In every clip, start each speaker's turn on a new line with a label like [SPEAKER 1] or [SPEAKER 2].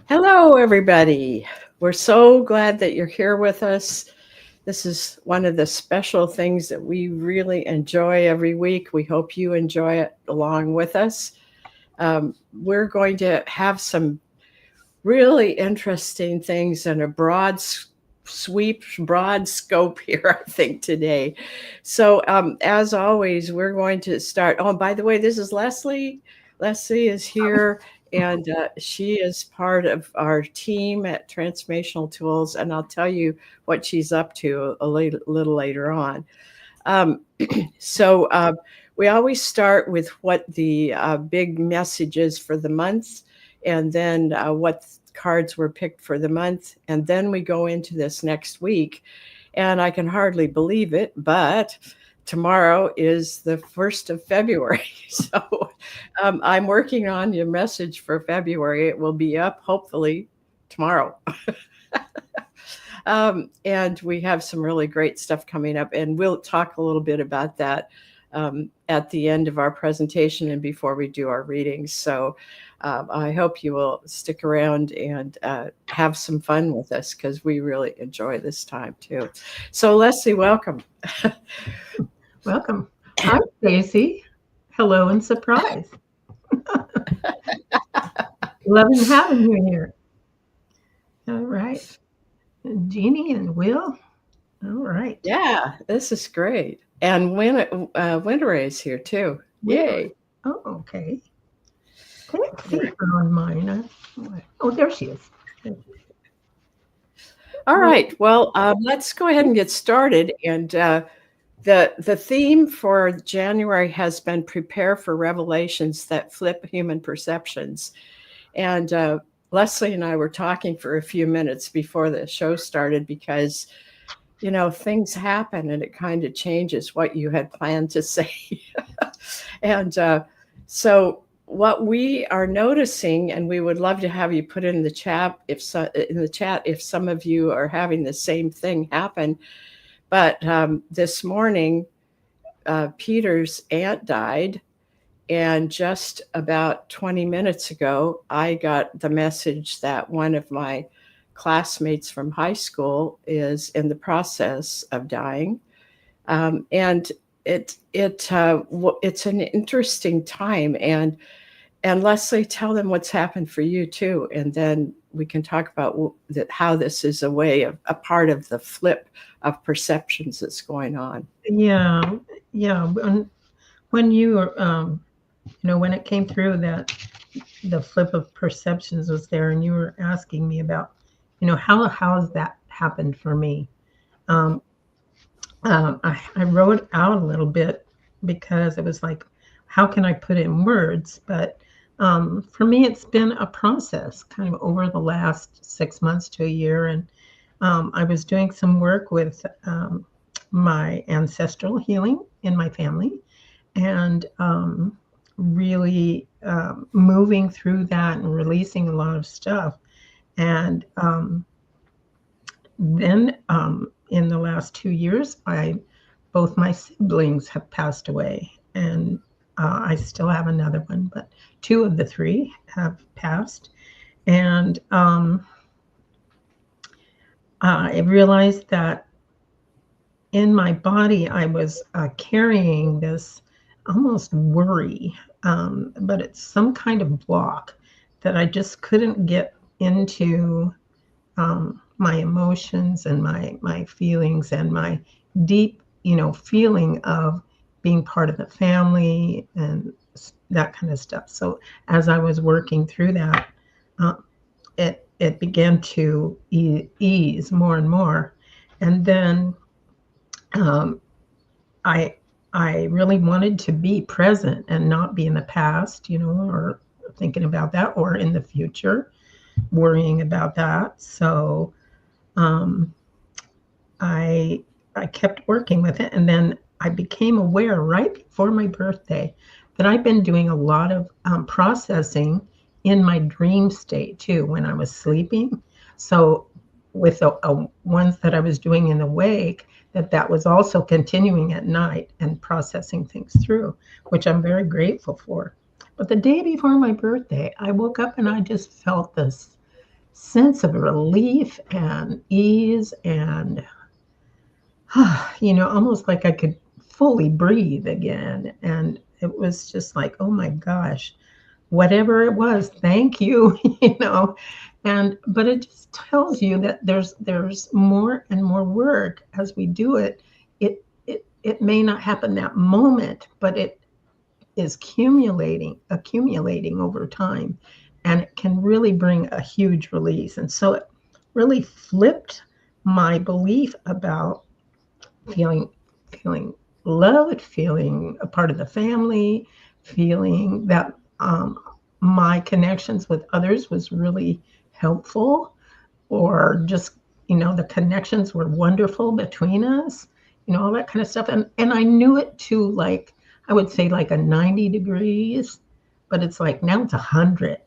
[SPEAKER 1] Hello, everybody. We're so glad that you're here with us. This is one of the special things that we really enjoy every week. We hope you enjoy it along with us. We're going to have some really interesting things and a broad scope here, I think, today. So as always, we're going to start. Oh, by the way, this is Leslie. Leslie is here, and she is part of our team at Transformational Tools, and I'll tell you what she's up to a little later on. So we always start with what the big message is for the month, and then what cards were picked for the month. And then we go into this next week. And I can hardly believe it, but tomorrow is the 1st of February. So I'm working on your message for February. It will be up hopefully tomorrow. And we have some really great stuff coming up, and we'll talk a little bit about that at the end of our presentation and before we do our readings. So I hope you will stick around and have some fun with us, because we really enjoy this time too. So Leslie, welcome.
[SPEAKER 2] Welcome. Hi, Stacy. Hello and surprise. Loving having you here. All right. Jeannie and Will. All right.
[SPEAKER 1] Yeah, this is great. And Winter is here too. Yay.
[SPEAKER 2] Oh, okay. Can't see her on mine. Oh, there she is.
[SPEAKER 1] All right. Well, let's go ahead and get started. And the theme for January has been prepare for revelations that flip human perceptions. And Leslie and I were talking for a few minutes before the show started, because things happen and it kind of changes what you had planned to say. And so what we are noticing, and we would love to have you put in the chat if some of you are having the same thing happen. But this morning, Peter's aunt died. And just about 20 minutes ago, I got the message that one of my classmates from high school is in the process of dying. And it's an interesting time. And Leslie, tell them what's happened for you too. And then we can talk about how this is a part of the flip of perceptions that's going on.
[SPEAKER 2] Yeah. When you were, when it came through that the flip of perceptions was there, and you were asking me about, how has that happened for me? I wrote out a little bit, because it was like, how can I put it in words? But for me, it's been a process kind of over the last 6 months to a year. And I was doing some work with my ancestral healing in my family, and really moving through that and releasing a lot of stuff. And then in the last 2 years, both my siblings have passed away, and I still have another one, but 2 of the 3 have passed. And I realized that in my body, I was carrying this almost worry, but it's some kind of block that I just couldn't get into my emotions and my feelings and my deep, feeling of being part of the family and that kind of stuff. So as I was working through that, it began to ease more and more. And then um, I I really wanted to be present and not be in the past, or thinking about that, or in the future, worrying about that. So um, I I kept working with it, and then I became aware right before my birthday that I've been doing a lot of processing in my dream state too when I was sleeping. So with the ones that I was doing in the wake, that was also continuing at night and processing things through, which I'm very grateful for. But the day before my birthday, I woke up and I just felt this sense of relief and ease and almost like I could fully breathe again. And it was just like, oh my gosh, whatever it was, thank you, but it just tells you that there's more and more work as we do it. It may not happen that moment, but it is accumulating over time, and it can really bring a huge release. And so it really flipped my belief about feeling feeling loved, feeling a part of the family, feeling that my connections with others was really helpful, or just the connections were wonderful between us, all that kind of stuff. And I knew it to, like, I would say like a 90 degrees, but it's like now it's 100.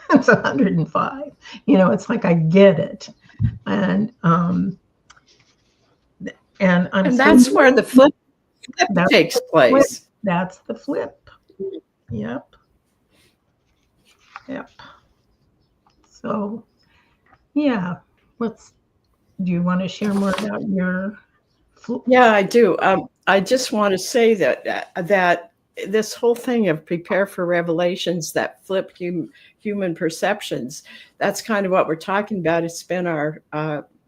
[SPEAKER 2] It's 105. It's like I get it. And I'm
[SPEAKER 1] And
[SPEAKER 2] so
[SPEAKER 1] that's where the flip
[SPEAKER 2] that's
[SPEAKER 1] takes
[SPEAKER 2] the flip.
[SPEAKER 1] place.
[SPEAKER 2] That's the flip. Yep. Yep. So yeah, let's. Do you want to share more about your?
[SPEAKER 1] Yeah, I do. I just want to say that this whole thing of prepare for revelations that flip human perceptions, that's kind of what we're talking about. It's been our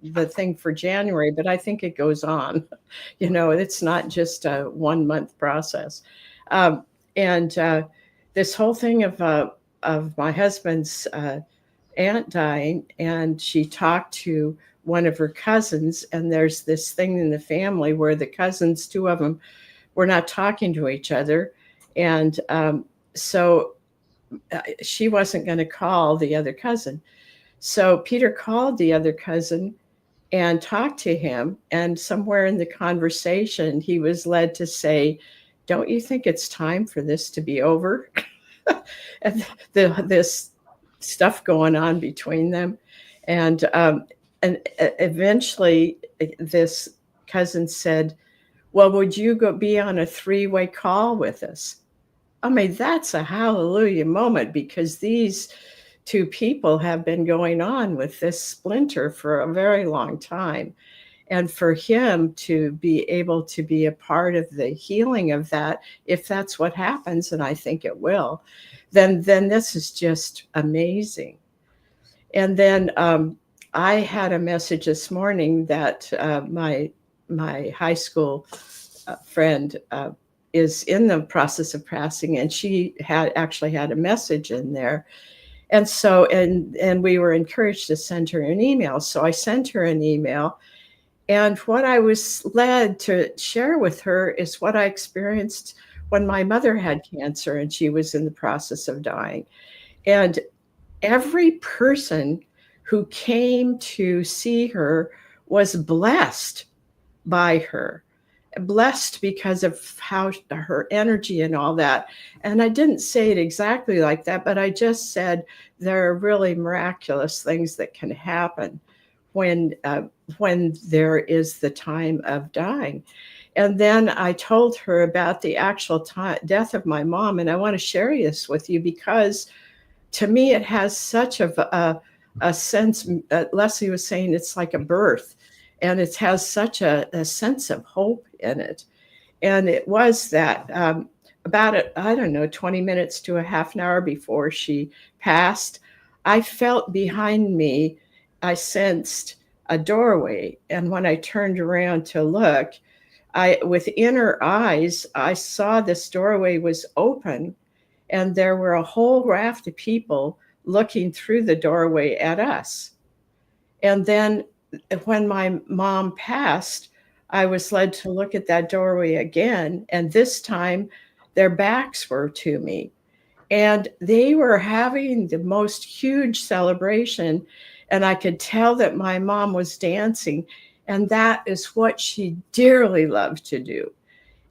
[SPEAKER 1] the thing for January, but I think it goes on. It's not just a 1 month process. Um, and this whole thing of my husband's aunt dying, and she talked to one of her cousins, and there's this thing in the family where the cousins, two of them, were not talking to each other. And so she wasn't going to call the other cousin. So Peter called the other cousin and talked to him. And somewhere in the conversation, he was led to say, "Don't you think it's time for this to be over?" And this stuff going on between them. And eventually this cousin said, "Well, would you go be on a 3-way call with us?" I mean, that's a hallelujah moment, because these two people have been going on with this splinter for a very long time. And for him to be able to be a part of the healing of that, if that's what happens, and I think it will, then this is just amazing. And then I had a message this morning that my high school friend is in the process of passing, and she had actually had a message in there. And so, and we were encouraged to send her an email. So I sent her an email. And what I was led to share with her is what I experienced when my mother had cancer and she was in the process of dying. And every person who came to see her was blessed by her, blessed because of how her energy and all that. And I didn't say it exactly like that, but I just said there are really miraculous things that can happen when there is the time of dying. And then I told her about the actual death of my mom, and I want to share this with you because to me it has such a sense. Leslie was saying it's like a birth, and it has such a sense of hope in it. And it was that about I don't know, 20 minutes to a half an hour before she passed, I felt behind me, I sensed a doorway. And when I turned around to look, with inner eyes, I saw this doorway was open, and there were a whole raft of people looking through the doorway at us. And then when my mom passed, I was led to look at that doorway again. And this time their backs were to me. And they were having the most huge celebration. And I could tell that my mom was dancing. And that is what she dearly loved to do.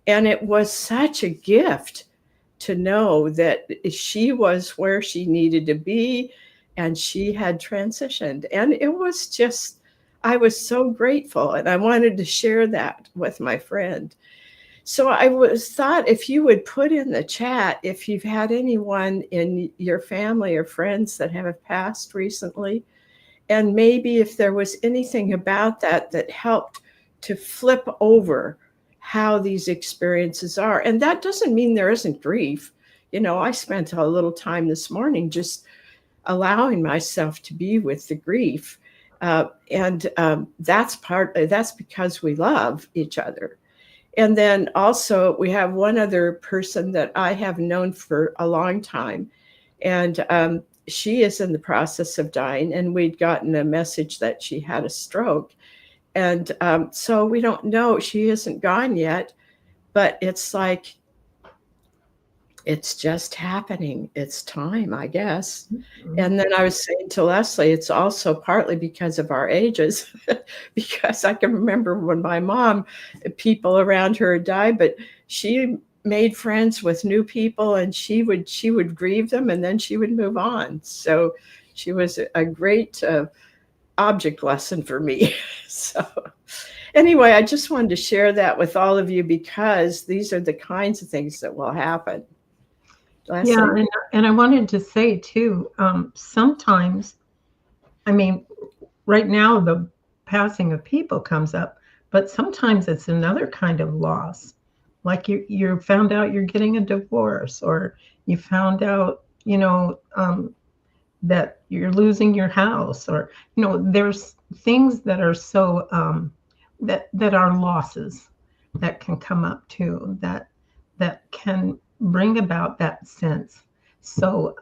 [SPEAKER 1] And it was such a gift to know that she was where she needed to be and she had transitioned. And it was just, I was so grateful. And I wanted to share that with my friend. So I thought if you would put in the chat if you've had anyone in your family or friends that have passed recently, and maybe if there was anything about that that helped to flip over how these experiences are. And that doesn't mean there isn't grief. I spent a little time this morning just allowing myself to be with the grief. And that's because we love each other. And then also we have one other person that I have known for a long time. And she is in the process of dying. And we'd gotten a message that she had a stroke. And so we don't know. She isn't gone yet. But it's like, it's just happening. It's time, I guess. Mm-hmm. And then I was saying to Leslie, it's also partly because of our ages, because I can remember when my mom, people around her died, but she made friends with new people and she would grieve them and then she would move on. So she was a great object lesson for me. So anyway, I just wanted to share that with all of you because these are the kinds of things that will happen.
[SPEAKER 2] Yeah, and I wanted to say too, sometimes, I mean, right now the passing of people comes up, but sometimes it's another kind of loss. Like you found out you're getting a divorce, or you found out, that you're losing your house, or, there's things that are so, that are losses that can come up too, that can bring about that sense. So,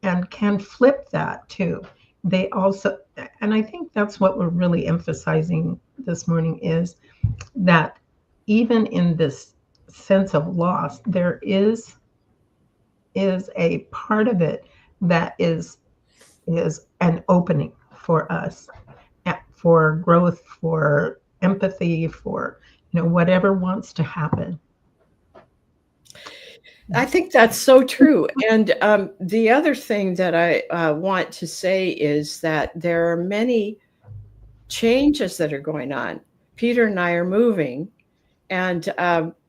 [SPEAKER 2] and can flip that too. They also, and I think that's what we're really emphasizing this morning, is that even in this sense of loss, there is a part of it that is an opening for us, for growth, for empathy, for, whatever wants to happen.
[SPEAKER 1] I think that's so true. And the other thing that I want to say is that there are many changes that are going on. Peter and I are moving, and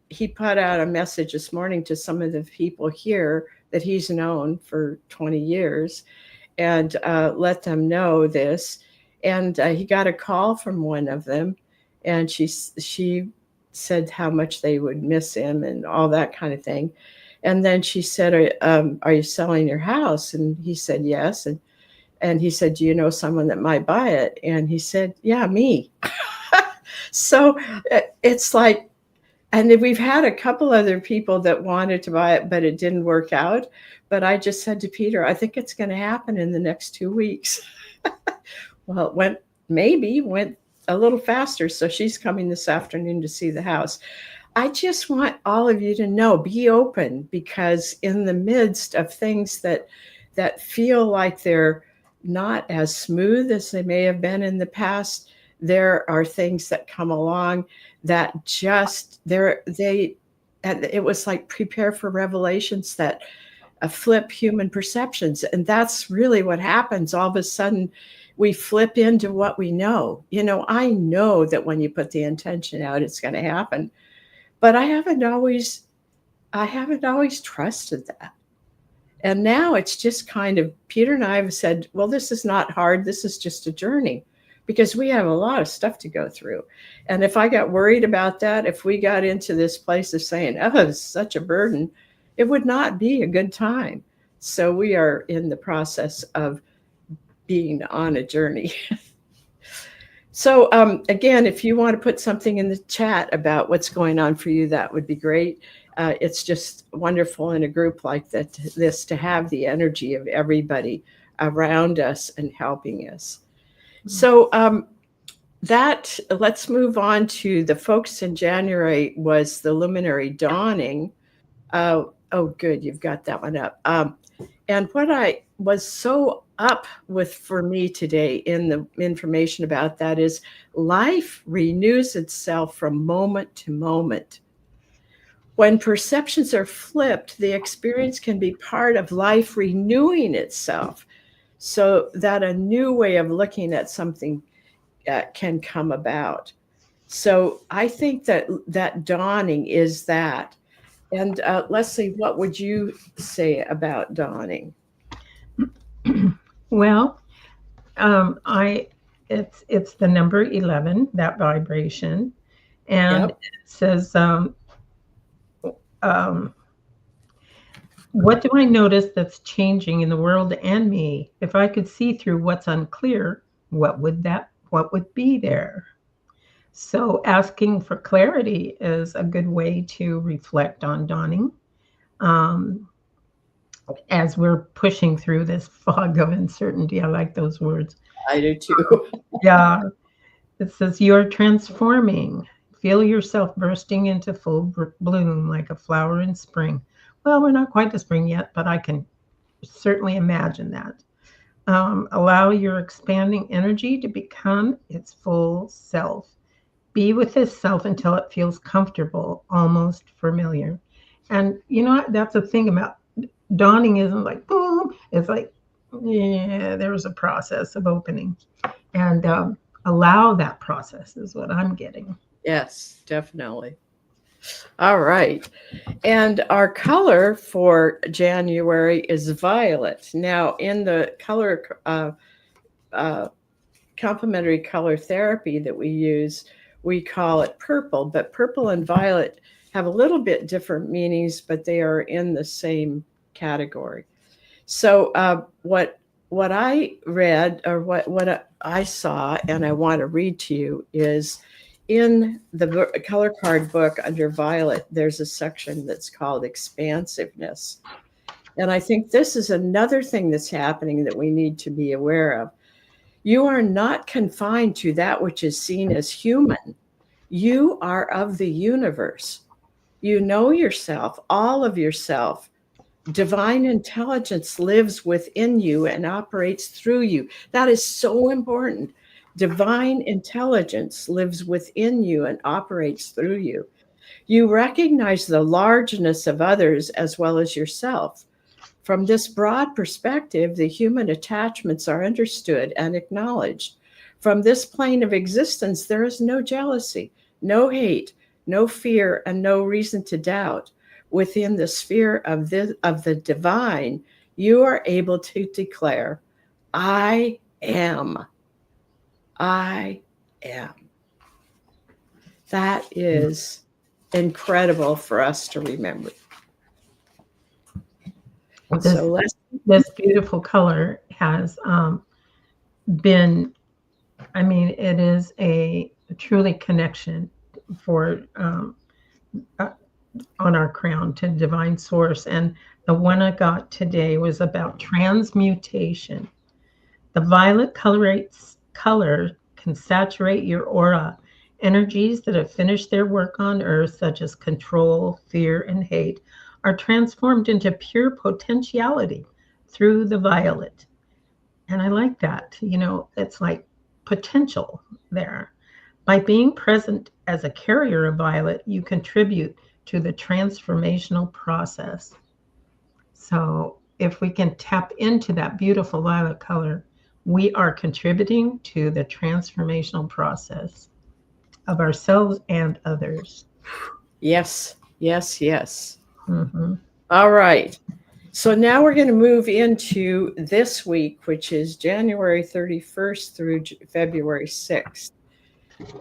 [SPEAKER 1] he put out a message this morning to some of the people here that he's known for 20 years and let them know this. And he got a call from one of them, and she said how much they would miss him and all that kind of thing. And then she said, are you selling your house? And he said, yes. And he said, do you know someone that might buy it? And he said, yeah, me. So it's like, and we've had a couple other people that wanted to buy it, but it didn't work out. But I just said to Peter, I think it's going to happen in the next 2 weeks. Well, it went a little faster. So she's coming this afternoon to see the house. I just want all of you to know, be open, because in the midst of things that feel like they're not as smooth as they may have been in the past, there are things that come along that just it was like prepare for revelations that flip human perceptions. And that's really what happens. All of a sudden we flip into what we know. I know that when you put the intention out, it's going to happen. But I haven't always trusted that. And now it's just kind of, Peter and I have said, well, this is not hard. This is just a journey, because we have a lot of stuff to go through. And if I got worried about that, if we got into this place of saying, oh, it's such a burden, it would not be a good time. So we are in the process of being on a journey. So again, if you want to put something in the chat about what's going on for you, that would be great. It's just wonderful in a group like this to have the energy of everybody around us and helping us. So let's move on to the focus in January was the luminary dawning. Oh, good, you've got that one up. And what I was so up with for me today in the information about that is life renews itself from moment to moment. When perceptions are flipped, the experience can be part of life renewing itself so that a new way of looking at something can come about. So I think that dawning is that. And Leslie, what would you say about dawning?
[SPEAKER 2] Well, it's the number 11, that vibration, and
[SPEAKER 1] Yep.
[SPEAKER 2] it says, um, what do I notice that's changing in the world and me? If I could see through what's unclear, what would be there? So asking for clarity is a good way to reflect on dawning. Um, as we're pushing through this fog of uncertainty, I like those words.
[SPEAKER 1] I do too.
[SPEAKER 2] Yeah, it says you're transforming. Feel yourself bursting into full bloom like a flower in spring. Well, we're not quite to spring yet, but I can certainly imagine that. Allow your expanding energy to become its full self. Be with this self until it feels comfortable, almost familiar. And you know what? That's the thing about dawning isn't like boom. It's like, yeah, there's a process of opening. And allow that process is what I'm getting.
[SPEAKER 1] Yes, definitely. All right. And our color for January is violet. Now, in the color uh, complementary color therapy that we use, we call it purple, but purple and violet have a little bit different meanings, but they are in the same category. So what I read or what I saw and I want to read to you is in the color card book under violet, there's a section that's called expansiveness. And I think this is another thing that's happening that we need to be aware of. You are not confined to that which is seen as human. You are of the universe. You know yourself, all of yourself. Divine intelligence lives within you and operates through you. That is so important. Divine intelligence lives within you and operates through you. You recognize the largeness of others as well as yourself. From this broad perspective, the human attachments are understood and acknowledged. From this plane of existence, there is no jealousy, no hate, no fear, and no reason to doubt. Within the sphere of the divine, you are able to declare, I am. I am. That is incredible for us to remember.
[SPEAKER 2] This,
[SPEAKER 1] So
[SPEAKER 2] this beautiful color has been, I mean, it is a truly connection for on our crown to divine source. And the one I got today was about transmutation. The violet color can saturate your aura. Energies that have finished their work on earth, such as control, fear, and hate, are transformed into pure potentiality through the violet. And I like that. You know, it's like potential there. By being present as a carrier of violet, you contribute to the transformational process. So if we can tap into that beautiful violet color, we are contributing to the transformational process of ourselves and others.
[SPEAKER 1] yes, yes, yes.
[SPEAKER 2] Mm-hmm.
[SPEAKER 1] All right. So now we're going to move into this week, which is January 31st through February 6th.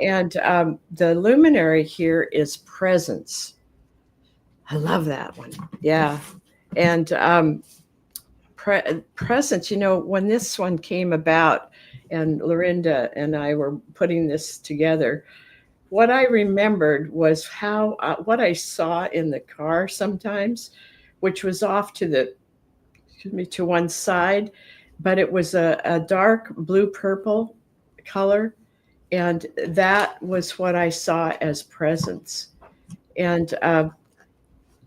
[SPEAKER 1] And the luminary here is presence. I love that one. Yeah. And presence, you know, when this one came about and Lorinda and I were putting this together, what I remembered was how what I saw in the car sometimes, which was off to the to one side, but it was a dark blue purple color. And that was what I saw as presence. And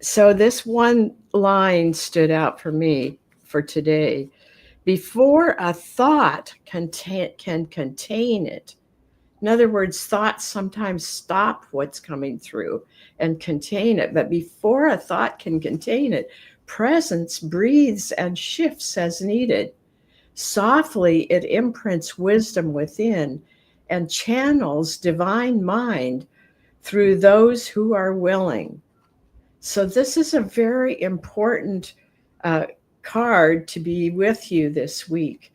[SPEAKER 1] so this one line stood out for me for today. Before a thought can contain it. In other words, thoughts sometimes stop what's coming through and contain it. But before a thought can contain it, presence breathes and shifts as needed. Softly, it imprints wisdom within and channels divine mind through those who are willing. So, this is a very important card to be with you this week.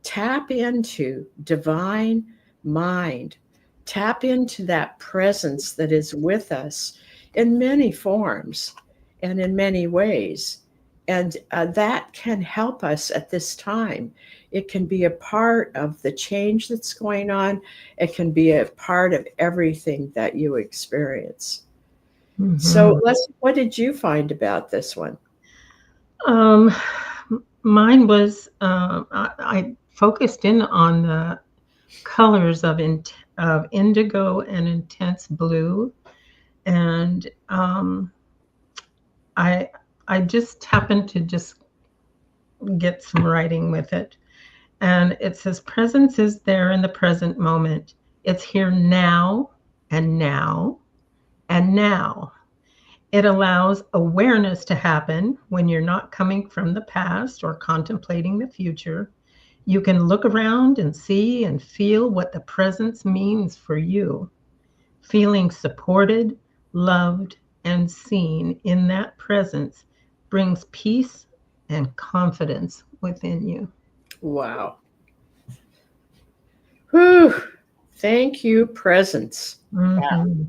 [SPEAKER 1] Tap into divine mind, tap into that presence that is with us in many forms and in many ways. And that can help us at this time. It can be a part of the change that's going on. It can be a part of everything that you experience. So, Leslie, what did you find about this one?
[SPEAKER 2] Mine was I focused in on the colors of indigo and intense blue, and I just happened to just get some writing with it, and it says presence is there in the present moment. It's here now and now and now. It allows awareness to happen when you're not coming from the past or contemplating the future. You can look around and see and feel what the presence means for you. Feeling supported, loved, and seen in that presence brings peace and confidence within you.
[SPEAKER 1] Wow. Whew. Thank you, presence.
[SPEAKER 2] Mm-hmm.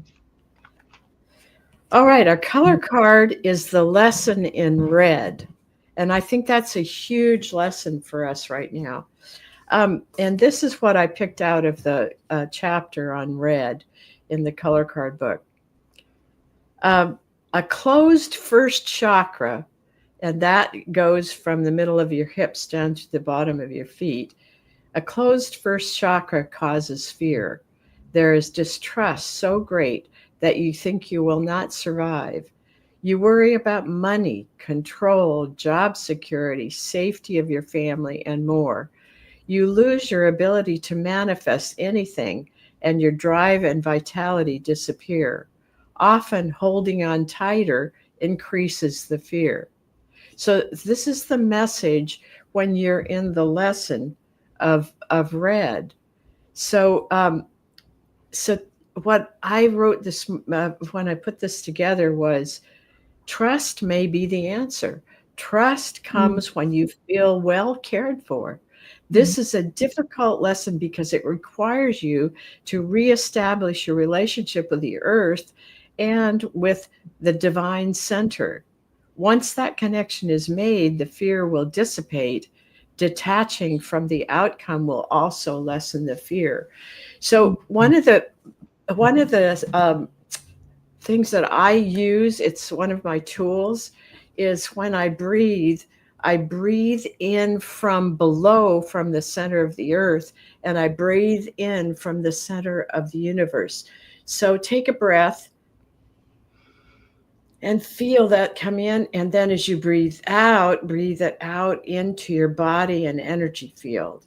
[SPEAKER 1] All right, our color card is the lesson in red. And I think that's a huge lesson for us right now. And this is what I picked out of the chapter on red in the color card book. A closed first chakra, and that goes from the middle of your hips down to the bottom of your feet. A closed first chakra causes fear. There is distrust so great that you think you will not survive. You worry about money, control, job security, safety of your family, and more. You lose your ability to manifest anything, and your drive and vitality disappear. Often holding on tighter increases the fear. So this is the message when you're in the lesson of red. So so what I wrote this when I put this together was trust may be the answer. Trust comes when you feel well cared for. This is a difficult lesson because it requires you to reestablish your relationship with the earth and with the divine center. Once that connection is made, the fear will dissipate. Detaching from the outcome will also lessen the fear. So one of the things that I use, it's one of my tools, is when I breathe in from below, from the center of the earth, and I breathe in from the center of the universe. So take a breath and feel that come in. And then as you breathe it out into your body and energy field.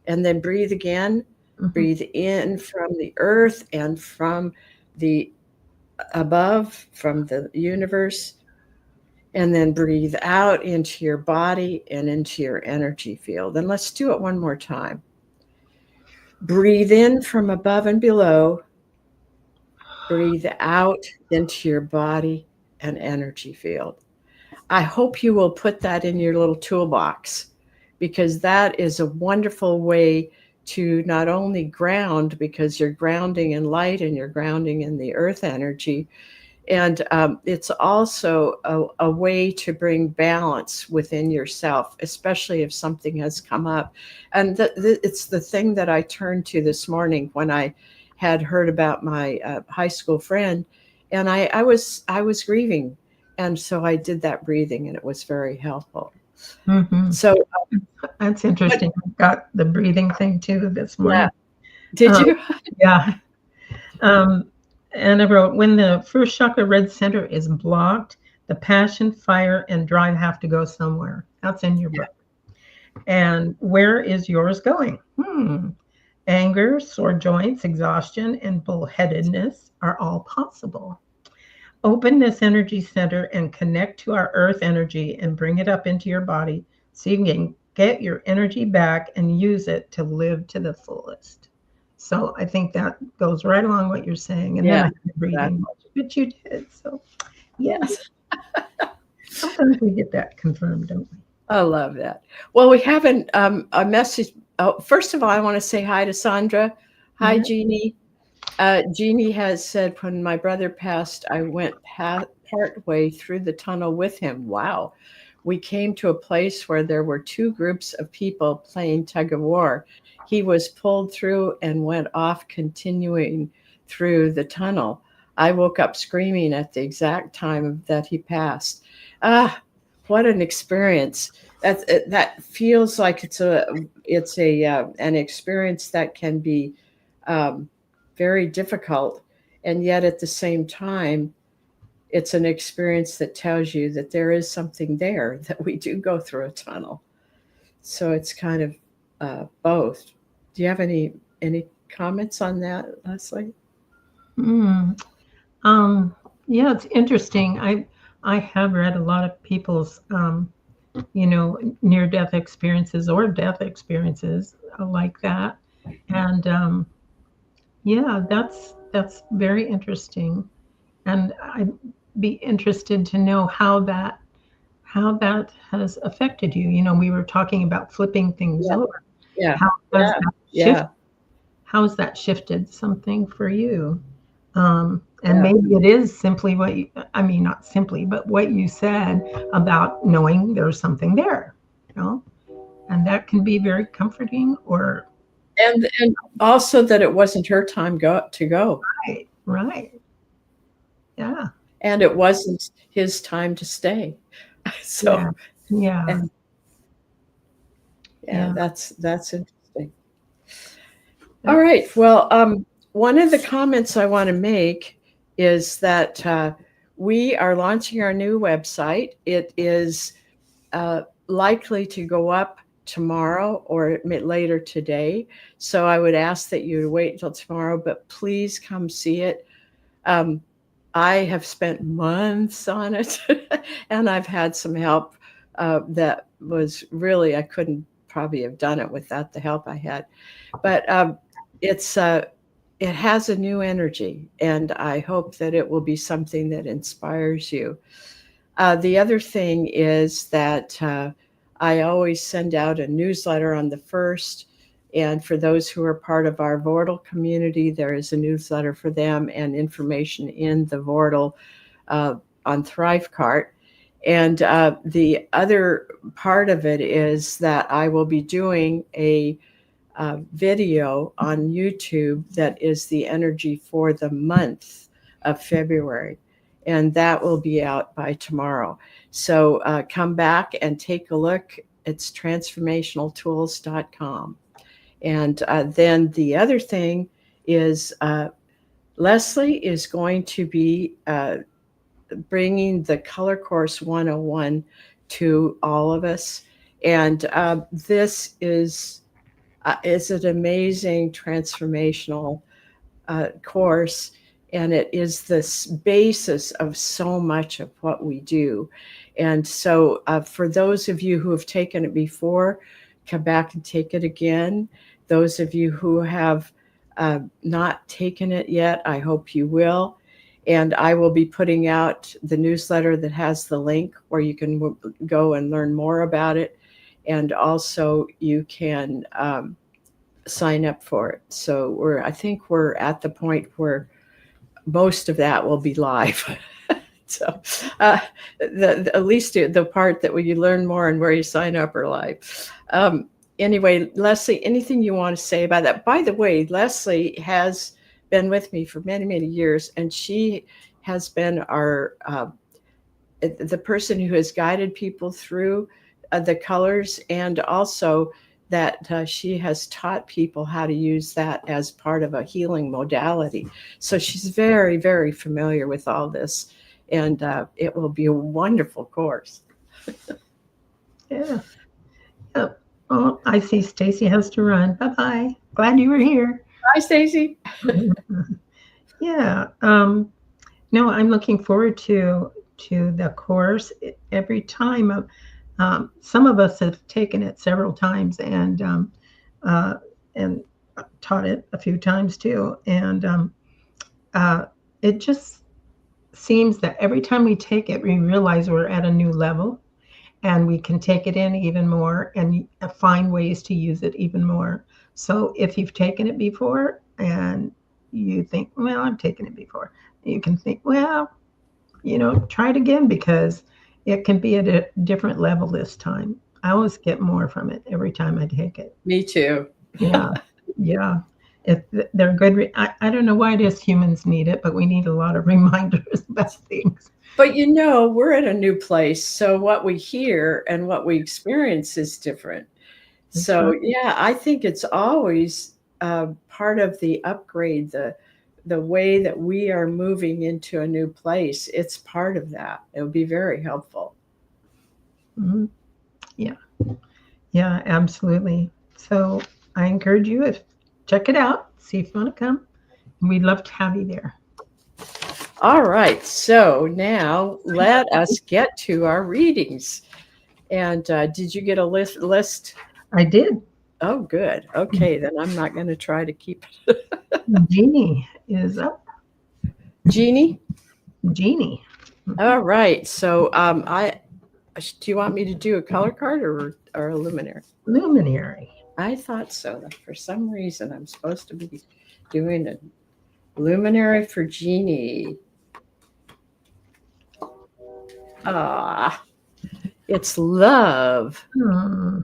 [SPEAKER 1] And then breathe again. Breathe in from the earth and from the above, from the universe. And then breathe out into your body and into your energy field. And let's do it one more time. Breathe in from above and below. Breathe out into your body and energy field. I hope you will put that in your little toolbox, because that is a wonderful way to not only ground, because you're grounding in light and you're grounding in the earth energy. And it's also a way to bring balance within yourself, especially if something has come up. And it's the thing that I turned to this morning when I had heard about my high school friend, and I was grieving, and so I did that breathing, and it was very helpful.
[SPEAKER 2] Mm-hmm.
[SPEAKER 1] So,
[SPEAKER 2] That's interesting. I've got the breathing thing too this
[SPEAKER 1] yeah,
[SPEAKER 2] morning.
[SPEAKER 1] did
[SPEAKER 2] Um,
[SPEAKER 1] you?
[SPEAKER 2] yeah. Um, and I wrote, when the first chakra red center is blocked, the passion, fire, and drive have to go somewhere. That's in your
[SPEAKER 1] Yeah.
[SPEAKER 2] book. And where is yours going? Anger, sore joints, exhaustion, and bullheadedness are all possible. Open this energy center and connect to our earth energy and bring it up into your body so you can get your energy back and use it to live to the fullest. So I think that goes right along what you're saying. And then
[SPEAKER 1] Yeah.
[SPEAKER 2] I had the breathing, which you did. So yeah,
[SPEAKER 1] Yes.
[SPEAKER 2] sometimes we get that confirmed, don't we?
[SPEAKER 1] I love that. Well, we have a message. Oh, first of all, I want to say hi to Sandra. Hi,
[SPEAKER 2] Yeah.
[SPEAKER 1] Jeannie. Jeannie has said, when my brother passed, I went part way through the tunnel with him. Wow. We came to a place where there were two groups of people playing tug of war. He was pulled through and went off, continuing through the tunnel. I woke up screaming at the exact time that he passed. Ah, what an experience. That feels like it's an experience that can be very difficult, and yet at the same time it's an experience that tells you that there is something there, that we do go through a tunnel. So it's kind of both. Do you have any comments on that, Leslie?
[SPEAKER 2] Mm. Um, yeah, it's interesting. I have read a lot of people's near death experiences or death experiences like that. And yeah, that's very interesting. And I'd be interested to know how that has affected you. We were talking about flipping things
[SPEAKER 1] Yeah,
[SPEAKER 2] over.
[SPEAKER 1] yeah,
[SPEAKER 2] How has
[SPEAKER 1] yeah,
[SPEAKER 2] that shift?
[SPEAKER 1] yeah,
[SPEAKER 2] How has that shifted something for you? And
[SPEAKER 1] yeah.
[SPEAKER 2] maybe it is simply I mean, not simply, but what you said about knowing there's something there, you know, and that can be very comforting or
[SPEAKER 1] And also that it wasn't her time to go,
[SPEAKER 2] right, right. Yeah,
[SPEAKER 1] and it wasn't his time to stay.
[SPEAKER 2] yeah,
[SPEAKER 1] So,
[SPEAKER 2] yeah,
[SPEAKER 1] and yeah,
[SPEAKER 2] yeah.
[SPEAKER 1] that's interesting. All
[SPEAKER 2] That,
[SPEAKER 1] right. Well, one of the comments I want to make is that we are launching our new website. It is likely to go up tomorrow or later today. So I would ask that you wait until tomorrow, but please come see it. Um, I have spent months on it, and I've had some help that was really, I couldn't probably have done it without the help I had. But it's it has a new energy, and I hope that it will be something that inspires you. The other thing is that I always send out a newsletter on the first. And for those who are part of our Vortal community, there is a newsletter for them and information in the Vortal uh, on Thrivecart. And the other part of it is that I will be doing a video on YouTube that is the energy for the month of February. And that will be out by tomorrow. So come back and take a look. It's transformationaltools.com. And then the other thing is Leslie is going to be bringing the Color Course 101 to all of us. And this is an amazing transformational course, and it is the basis of so much of what we do. And so, for those of you who have taken it before, come back and take it again. Those of you who have not taken it yet, I hope you will. And I will be putting out the newsletter that has the link where you can go and learn more about it. And also, you can sign up for it. So I think we're at the point where most of that will be live. So at least the part that where you learn more and where you sign up are live. Anyway, Leslie, anything you want to say about that? By the way, Leslie has been with me for many, many years, and she has been the person who has guided people through the colors, and also that she has taught people how to use that as part of a healing modality. So she's very, very familiar with all this, and it will be a wonderful course.
[SPEAKER 2] Yeah. Yep. Oh, I see Stacy has to run. Bye-bye. Glad you were here.
[SPEAKER 1] Hi, Stacy.
[SPEAKER 2] Yeah. No, I'm looking forward to the course every time. Some of us have taken it several times uh, and taught it a few times too. And uh, it just seems that every time we take it, we realize we're at a new level and we can take it in even more and find ways to use it even more. So if you've taken it before and you think, well, I've taken it before, you can think, well, try it again because it can be at a different level this time. I always get more from it every time I take it.
[SPEAKER 1] Me too.
[SPEAKER 2] Yeah, yeah. If they're good, I don't know why it is humans need it, but we need a lot of reminders about things.
[SPEAKER 1] But we're at a new place, so what we hear and what we experience is different.
[SPEAKER 2] That's
[SPEAKER 1] So
[SPEAKER 2] right.
[SPEAKER 1] yeah, I think it's always part of the upgrade, the way that we are moving into a new place. It's part of that. It would be very helpful.
[SPEAKER 2] Mhm. Yeah, yeah, absolutely. So I encourage you to check it out, see if you want to come. We'd love to have you there.
[SPEAKER 1] All right, so now let us get to our readings. And did you get a list?
[SPEAKER 2] I did.
[SPEAKER 1] Oh, good. Okay, then I'm not going to try to keep
[SPEAKER 2] Jeannie is up.
[SPEAKER 1] Jeannie.
[SPEAKER 2] Jeannie.
[SPEAKER 1] All right. So, do you want me to do a color card or a luminary?
[SPEAKER 2] Luminary.
[SPEAKER 1] I thought so. For some reason, I'm supposed to be doing a luminary for Jeannie. Ah, it's love.
[SPEAKER 2] Hmm.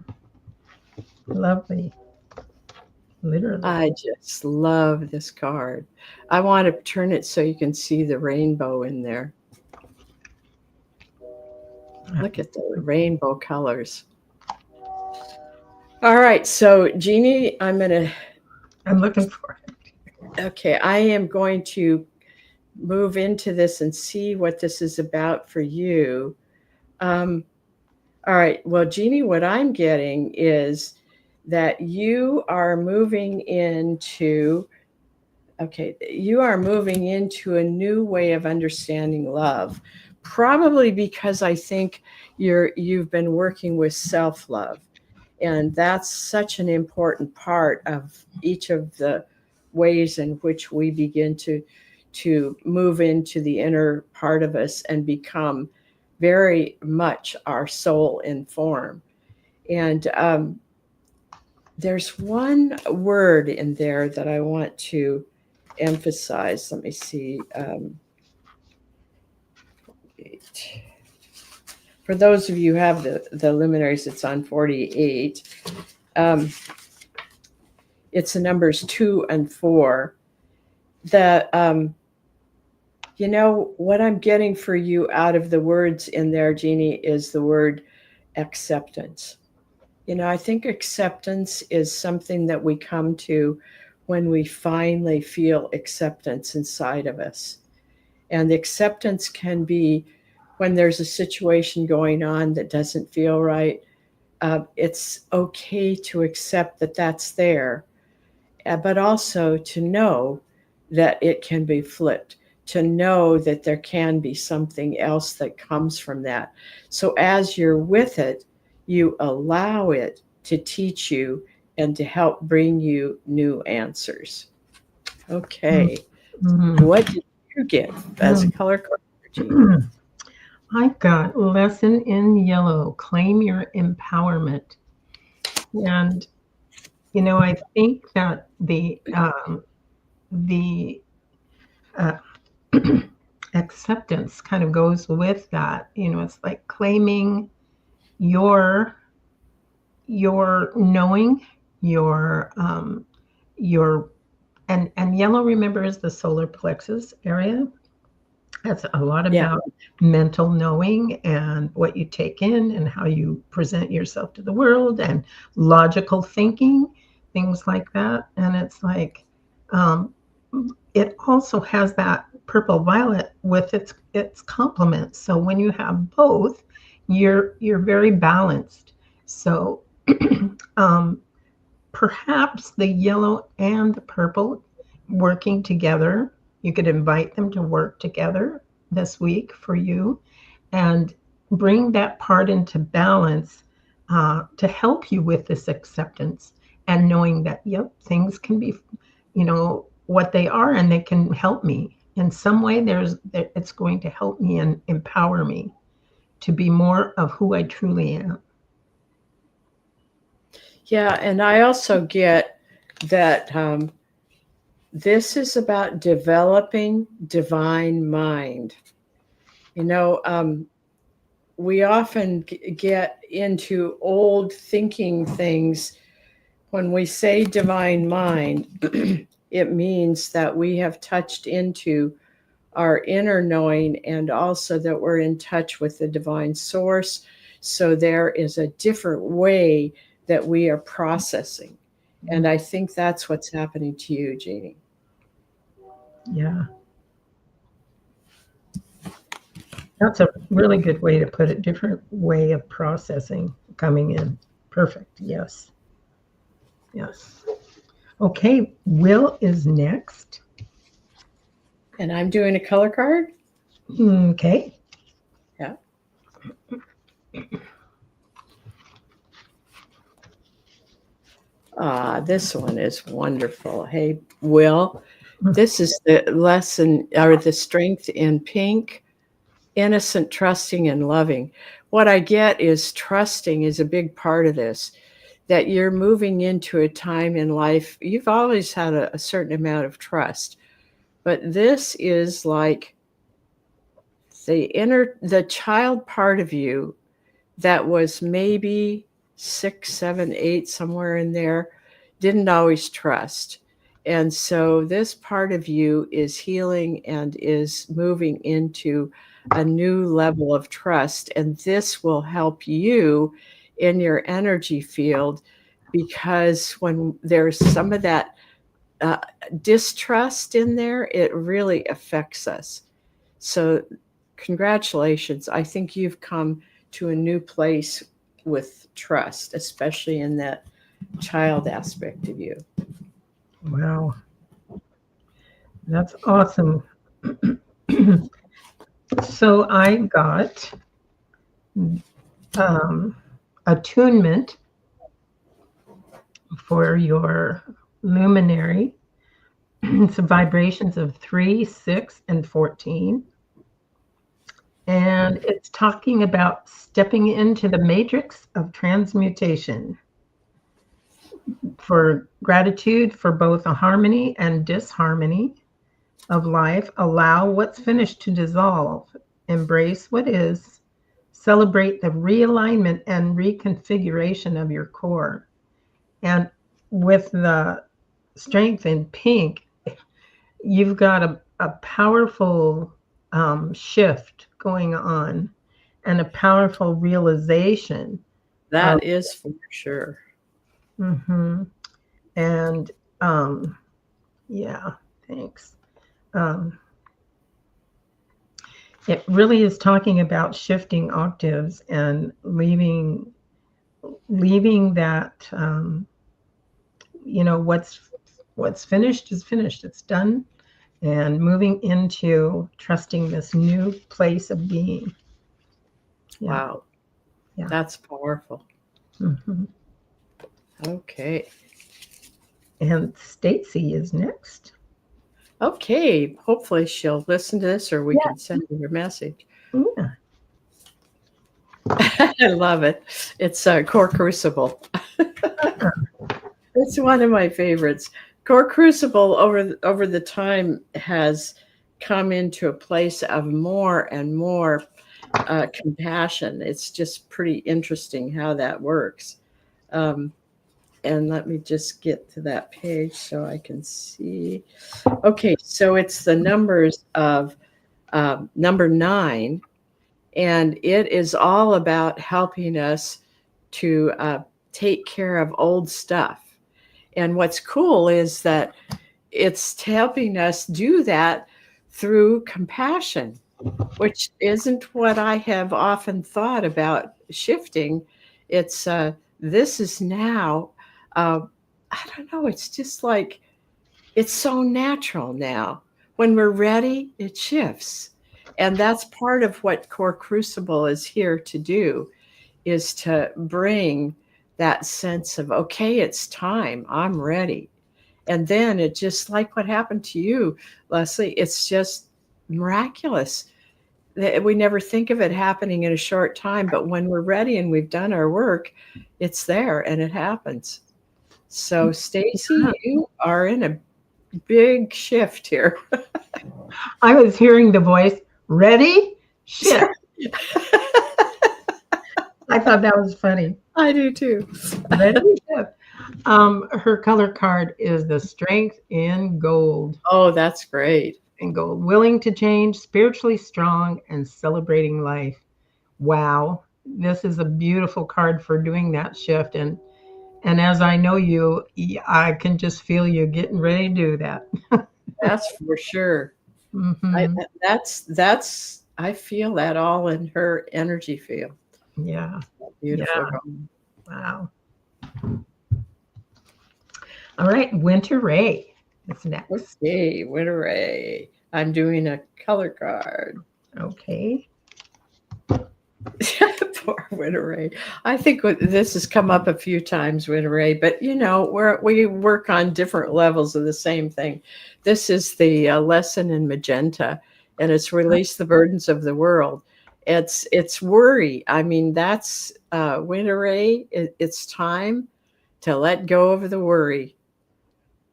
[SPEAKER 2] Lovely. Literally.
[SPEAKER 1] I just love this card. I want to turn it so you can see the rainbow in there. Look at the rainbow colors. All right, so Jeannie,
[SPEAKER 2] I'm looking for it.
[SPEAKER 1] okay, I am going to move into this and see what this is about for you. All right, well, Jeannie, what I'm getting is that you are moving into a new way of understanding love, probably because I think you've been working with self-love, and that's such an important part of each of the ways in which we begin to move into the inner part of us and become very much our soul in form. And there's one word in there that I want to emphasize. Let me see. For those of you who have the luminaries, it's on 48. It's the numbers 2 and 4. That what I'm getting for you out of the words in there, Jeannie, is the word acceptance. I think acceptance is something that we come to when we finally feel acceptance inside of us. And the acceptance can be when there's a situation going on that doesn't feel right. It's okay to accept that that's there, but also to know that it can be flipped, to know that there can be something else that comes from that. So as you're with it, you allow it to teach you and to help bring you new answers. Okay.
[SPEAKER 2] Mm-hmm.
[SPEAKER 1] What did you get as a color card?
[SPEAKER 2] I got lesson in yellow, claim your empowerment. And, I think that the uh, acceptance kind of goes with that. It's like claiming your knowing, your and yellow, remember, is the solar plexus area. That's a lot
[SPEAKER 1] Yeah.
[SPEAKER 2] about mental knowing and what you take in and how you present yourself to the world and logical thinking, things like that. And it's like, um, it also has that purple violet with its complement. So when you have both, you're very balanced. So um, perhaps the yellow and the purple working together. You could invite them to work together this week for you and bring that part into balance to help you with this acceptance and knowing that, yep, things can be, what they are and they can help me. In some way, it's going to help me and empower me to be more of who I truly am.
[SPEAKER 1] Yeah, and I also get that this is about developing divine mind. You know, we often get into old thinking things. When we say divine mind, it means that we have touched into our inner knowing and also that we're in touch with the divine source. So there is a different way that we are processing. And I think that's what's happening to you, Jeannie.
[SPEAKER 2] Yeah. That's a really good way to put it. Different way of processing coming in. Perfect. Yes. Yes. Okay. Will is next.
[SPEAKER 1] And I'm doing a color card.
[SPEAKER 2] Okay.
[SPEAKER 1] Yeah. This one is wonderful. Hey, Will, this is the lesson or the strength in pink, innocent, trusting, and loving. What I get is trusting is a big part of this, that you're moving into a time in life. You've always had a certain amount of trust, but this is like the child part of you that was maybe 6, 7, 8, somewhere in there, didn't always trust. And so this part of you is healing and is moving into a new level of trust. And this will help you in your energy field because when there's some of that uh, distrust in there, it really affects us. So, congratulations. I think you've come to a new place with trust, especially in that child aspect of you.
[SPEAKER 2] Wow. That's awesome. So I got attunement for your luminary. Some vibrations of 3, 6, and 14. And it's talking about stepping into the matrix of transmutation for gratitude for both a harmony and disharmony of life. Allow what's finished to dissolve. Embrace what is. Celebrate the realignment and reconfiguration of your core. And with the strength in pink, you've got a powerful shift going on and a powerful realization.
[SPEAKER 1] That is for sure.
[SPEAKER 2] Mm-hmm. And yeah, thanks. It really is talking about shifting octaves and leaving that what's finished is finished. It's done, and moving into trusting this new place of being. Yeah.
[SPEAKER 1] Wow.
[SPEAKER 2] Yeah.
[SPEAKER 1] That's powerful.
[SPEAKER 2] Mm-hmm.
[SPEAKER 1] Okay.
[SPEAKER 2] And Stacy is next.
[SPEAKER 1] Okay. Hopefully she'll listen to this or we can send her a message.
[SPEAKER 2] Yeah.
[SPEAKER 1] I love it. It's a Core Crucible. It's one of my favorites. Core Crucible over the time has come into a place of more and more compassion. It's just pretty interesting how that works. And let me just get to that page so I can see. Okay, so it's the numbers of number 9, and it is all about helping us to take care of old stuff. And what's cool is that it's helping us do that through compassion, which isn't what I have often thought about shifting. It's this is now, I don't know, it's just like, it's so natural now. When we're ready, it shifts. And that's part of what Core Crucible is here to do, is to bring that sense of, okay, it's time, I'm ready. And then it just like what happened to you, Leslie, it's just miraculous. We never think of it happening in a short time, but when we're ready and we've done our work, it's there and it happens. So Stacy, you are in a big shift here.
[SPEAKER 2] I was hearing the voice, ready, shift. I thought that was funny.
[SPEAKER 1] I do too.
[SPEAKER 2] Ready, shift. Her color card is the strength in gold.
[SPEAKER 1] Oh, that's great.
[SPEAKER 2] In gold, willing to change, spiritually strong, and celebrating life. Wow, this is a beautiful card for doing that shift. And as I know you, I can just feel you getting ready to do that.
[SPEAKER 1] That's for sure.
[SPEAKER 2] Mm-hmm.
[SPEAKER 1] I feel that all in her energy field.
[SPEAKER 2] Yeah.
[SPEAKER 1] Beautiful.
[SPEAKER 2] Yeah. Wow. All right, Winter Ray is next.
[SPEAKER 1] Okay, Winter Ray. I'm doing a color card.
[SPEAKER 2] Okay.
[SPEAKER 1] Poor Winter Ray. I think this has come up a few times, Winter Ray, but you know, we work on different levels of the same thing. This is the lesson in magenta, and it's release the burdens of the world. It's worry. I mean, that's Winter Ray. It's time to let go of the worry.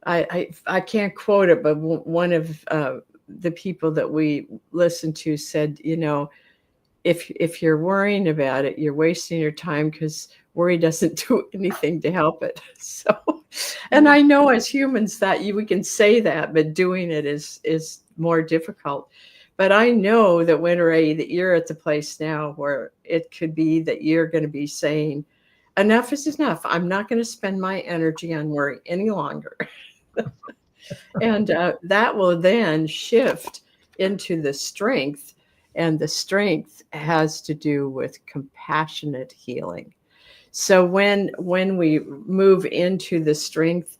[SPEAKER 1] I can't quote it, but one of the people that we listened to said, you know, if you're worrying about it, you're wasting your time, because worry doesn't do anything to help it. So, and I know as humans that we can say that, but doing it is more difficult. But I know that Winter Ray, that you're at the place now where it could be that you're going to be saying, enough is enough. I'm not going to spend my energy on worry any longer. And that will then shift into the strength. And the strength has to do with compassionate healing. So when we move into the strength,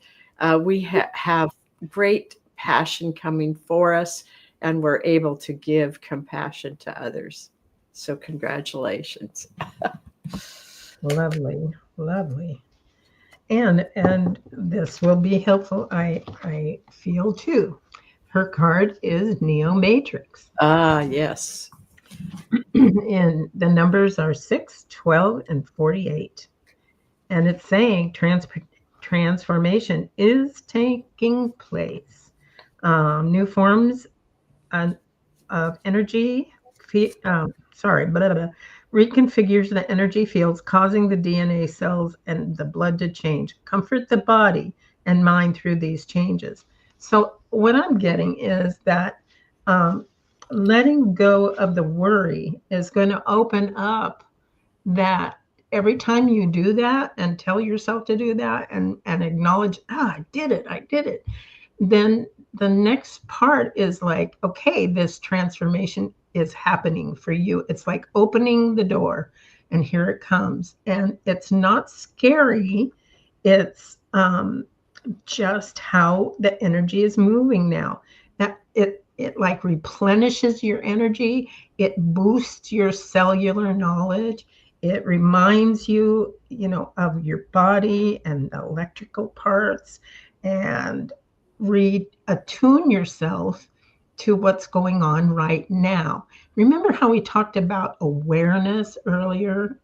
[SPEAKER 1] we have great passion coming for us, and we're able to give compassion to others. So congratulations.
[SPEAKER 2] Lovely, lovely. And this will be helpful, I feel too. Her card is Neo Matrix.
[SPEAKER 1] Ah, yes.
[SPEAKER 2] And the numbers are 6, 12, and 48. And it's saying transformation is taking place. New forms of energy, reconfigures the energy fields, causing the DNA cells and the blood to change. Comfort the body and mind through these changes. So what I'm getting is that letting go of the worry is going to open up that every time you do that and tell yourself to do that and acknowledge, I did it, then the next part is like, okay, this transformation is happening for you. It's like opening the door and here it comes. And it's not scary. It's just how the energy is moving now. That it like replenishes your energy. It boosts your cellular knowledge. It reminds you, of your body and the electrical parts, and attune yourself to what's going on right now. Remember how we talked about awareness earlier?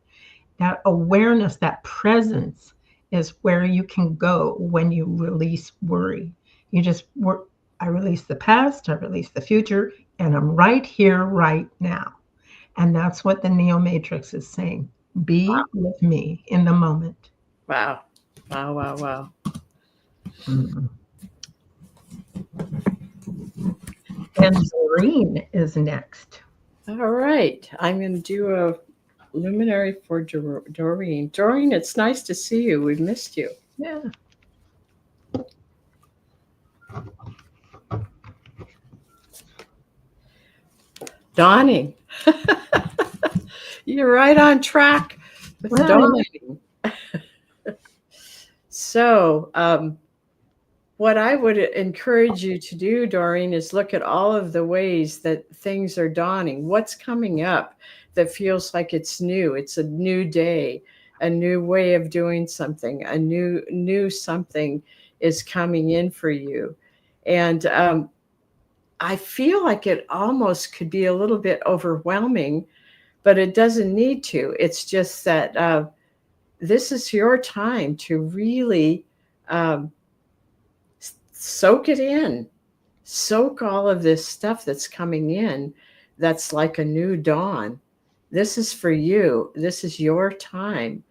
[SPEAKER 2] That awareness, that presence is where you can go when you release worry. You just work. I release the past, I release the future, and I'm right here, right now. And that's what the Neo Matrix is saying. Be with me in the moment.
[SPEAKER 1] Wow. Wow, wow, wow.
[SPEAKER 2] Mm-hmm. And Doreen is next.
[SPEAKER 1] All right. I'm going to do a luminary for Doreen. Doreen, it's nice to see you. We've missed you.
[SPEAKER 2] Yeah.
[SPEAKER 1] Dawning. You're right on track with
[SPEAKER 2] Well,
[SPEAKER 1] dawning. So, what I would encourage you to do, Doreen, is look at all of the ways that things are dawning. What's coming up that feels like it's new? It's a new day, a new way of doing something, a new something is coming in for you. And I feel like it almost could be a little bit overwhelming, but it doesn't need to. It's just that this is your time to really soak it in, soak all of this stuff that's coming in that's like a new dawn. This is for you. This is your time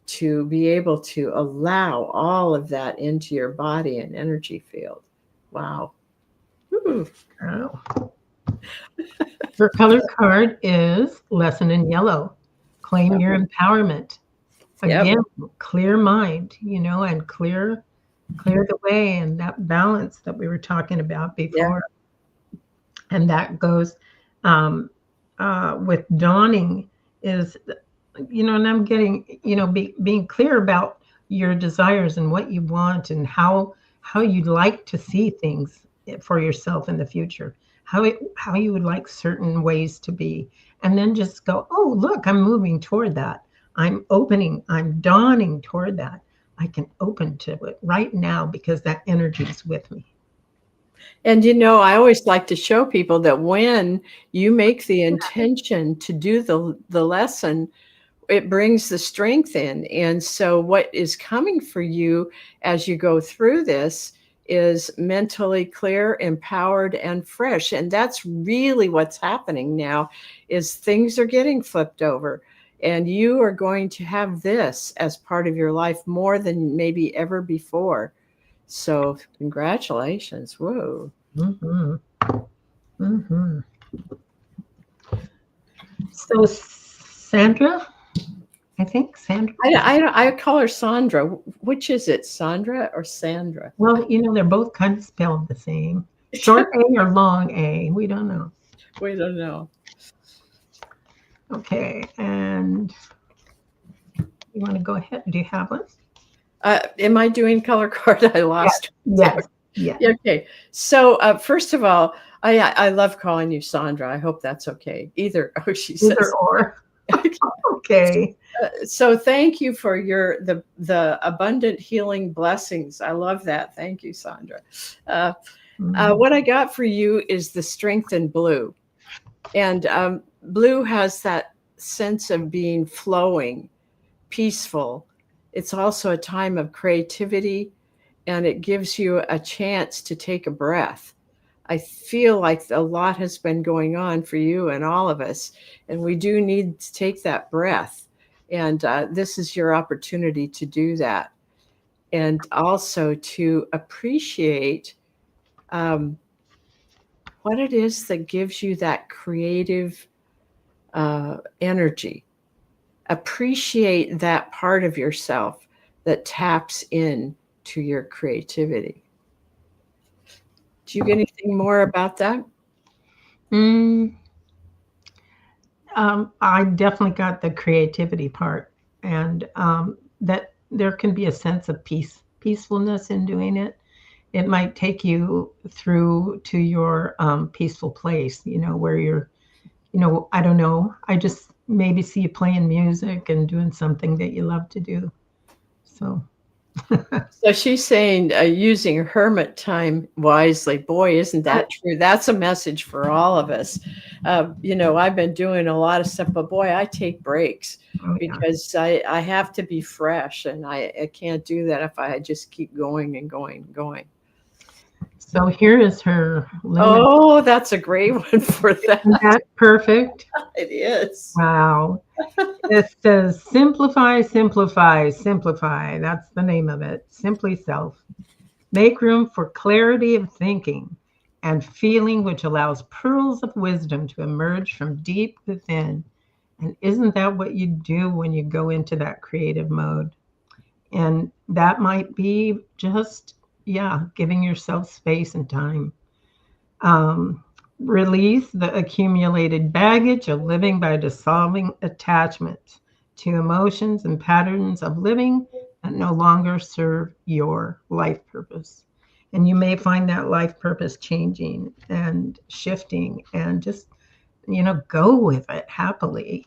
[SPEAKER 1] to be able to allow all of that into your body and energy field. Wow. Ooh.
[SPEAKER 2] wow. Her color card is Lesson in Yellow. Claim your empowerment.
[SPEAKER 1] Yep.
[SPEAKER 2] Again, clear mind, and clear the way, and that balance that we were talking about before. Yeah. And that goes with dawning is, and I'm getting, being clear about your desires and what you want and how you'd like to see things for yourself in the future, how you would like certain ways to be, and then just go, oh, look, I'm moving toward that. I'm dawning toward that. I can open to it right now because that energy is with me.
[SPEAKER 1] And, I always like to show people that when you make the intention to do the lesson, it brings the strength in. And so what is coming for you as you go through this is mentally clear, empowered, and fresh. And that's really what's happening now is things are getting flipped over. And you are going to have this as part of your life more than maybe ever before. So congratulations. Whoa.
[SPEAKER 2] Mm-hmm. Mm-hmm. So Sandra, I think Sandra.
[SPEAKER 1] I call her Sandra. Which is it, Sandra or Sandra?
[SPEAKER 2] Well, they're both kind of spelled the same. Short A or long A. We don't know.
[SPEAKER 1] We don't know.
[SPEAKER 2] Okay, and you want to go ahead? Do you have one?
[SPEAKER 1] Am I doing color card? I lost.
[SPEAKER 2] Yes. Yeah.
[SPEAKER 1] Okay. So first of all, I love calling you Sandra. I hope that's okay. Either. Oh, she says.
[SPEAKER 2] Either or. Okay.
[SPEAKER 1] So thank you for the abundant healing blessings. I love that. Thank you, Sandra. What I got for you is the strength in blue, and blue has that sense of being flowing, peaceful. It's also a time of creativity, and it gives you a chance to take a breath. I feel like a lot has been going on for you and all of us, and we do need to take that breath. And this is your opportunity to do that. And also to appreciate what it is that gives you that creative energy. Appreciate that part of yourself that taps in to your creativity. Do you get anything more about that?
[SPEAKER 2] I definitely got the creativity part, and that there can be a sense of peacefulness in doing it. It might take you through to your peaceful place, where you're, I don't know. I just maybe see you playing music and doing something that you love to do. So.
[SPEAKER 1] So she's saying using hermit time wisely. Boy, isn't that true? That's a message for all of us. I've been doing a lot of stuff, but boy, I take breaks because I have to be fresh, and I can't do that if I just keep going and going and going.
[SPEAKER 2] So here is her limit.
[SPEAKER 1] Oh, that's a great one for that.
[SPEAKER 2] Isn't that perfect?
[SPEAKER 1] It is.
[SPEAKER 2] Wow. It says, simplify, simplify, simplify. That's the name of it. Simply self. Make room for clarity of thinking. and feeling, which allows pearls of wisdom to emerge from deep within. And isn't that what you do when you go into that creative mode? And that might be just, yeah, giving yourself space and time. Um, Release the accumulated baggage of living by dissolving attachment to emotions and patterns of living that no longer serve your life purpose. And you may find that life purpose changing and shifting, and just, go with it happily.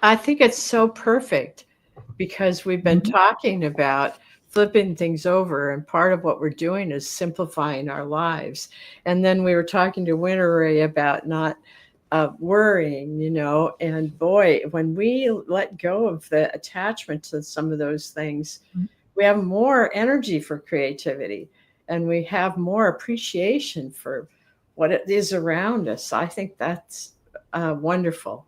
[SPEAKER 1] I think it's so perfect because we've been
[SPEAKER 2] Mhm.
[SPEAKER 1] talking about flipping things over, and part of what we're doing is simplifying our lives. And then we were talking to Winteray about not worrying, and boy, when we let go of the attachment to some of those things, we have more energy for creativity, and we have more appreciation for what it is around us. I think that's wonderful.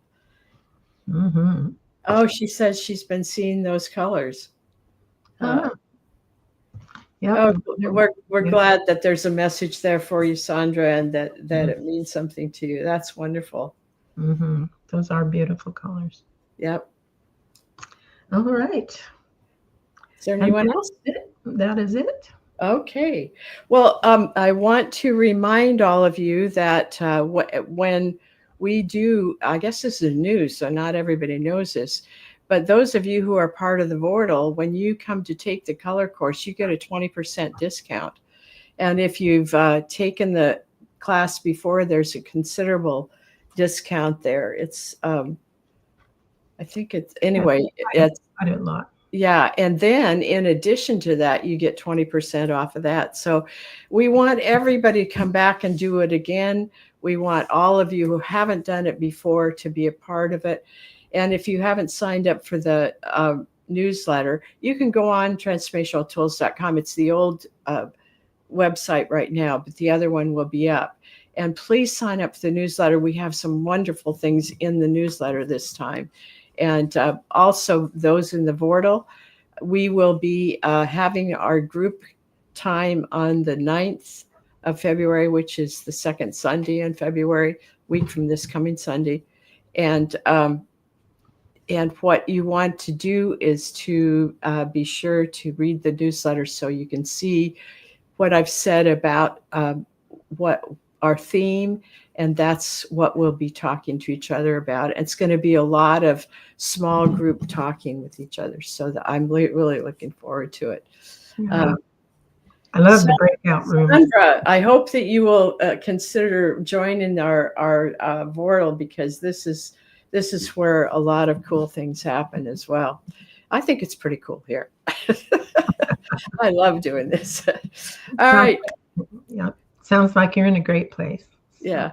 [SPEAKER 2] Mhm.
[SPEAKER 1] Oh, she says she's been seeing those colors. Uh,
[SPEAKER 2] Ah, yep.
[SPEAKER 1] oh, we're
[SPEAKER 2] Yeah.
[SPEAKER 1] glad that there's a message there for you, Sandra, and that
[SPEAKER 2] Mhm.
[SPEAKER 1] it means something to you. That's wonderful.
[SPEAKER 2] Those are beautiful colors.
[SPEAKER 1] Yep.
[SPEAKER 2] All right.
[SPEAKER 1] Is there
[SPEAKER 2] And
[SPEAKER 1] anyone else?
[SPEAKER 2] that is it.
[SPEAKER 1] Okay. Well, I want to remind all of you that when we do, I guess this is news, so not everybody knows this, but those of you who are part of the Vortal, when you come to take the color course, you get a 20% discount. And if you've taken the class before, there's a considerable discount there. It's, I think it's,
[SPEAKER 2] Yeah,
[SPEAKER 1] anyway, it's,
[SPEAKER 2] I do a lot.
[SPEAKER 1] yeah, and then in addition to that, you get 20% off of that. So we want everybody to come back and do it again. We want all of you who haven't done it before to be a part of it. And if you haven't signed up for the newsletter, you can go on transformationaltools.com. It's the old website right now, but the other one will be up. And please sign up for the newsletter. We have some wonderful things in the newsletter this time. And also those in the Vortal, we will be having our group time on the 9th of February, which is the second Sunday in February, week from this coming Sunday. And what you want to do is to be sure to read the newsletter so you can see what I've said about what our theme, and that's what we'll be talking to each other about. It's going to be a lot of small group talking with each other, so that I'm really looking forward to it.
[SPEAKER 2] Yeah. I love the breakout rooms.
[SPEAKER 1] Sandra, I hope that you will consider joining our Vortal, because this is where a lot of cool things happen as well. I think it's pretty cool here. I love doing this. All right.
[SPEAKER 2] Yeah. Sounds like you're in a great place.
[SPEAKER 1] Yeah.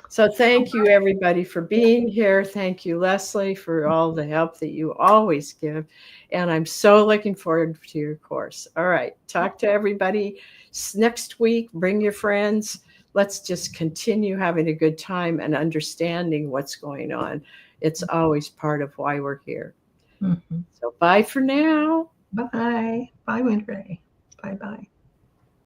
[SPEAKER 1] So thank you, everybody, for being here. Thank you, Leslie, for all the help that you always give. And I'm so looking forward to your course. All right. Talk to everybody next week. Bring your friends. Let's just continue having a good time and understanding what's going on. It's always part of why we're here.
[SPEAKER 2] Mhm.
[SPEAKER 1] So bye for now.
[SPEAKER 2] Bye. Bye, Winteray. Bye-bye.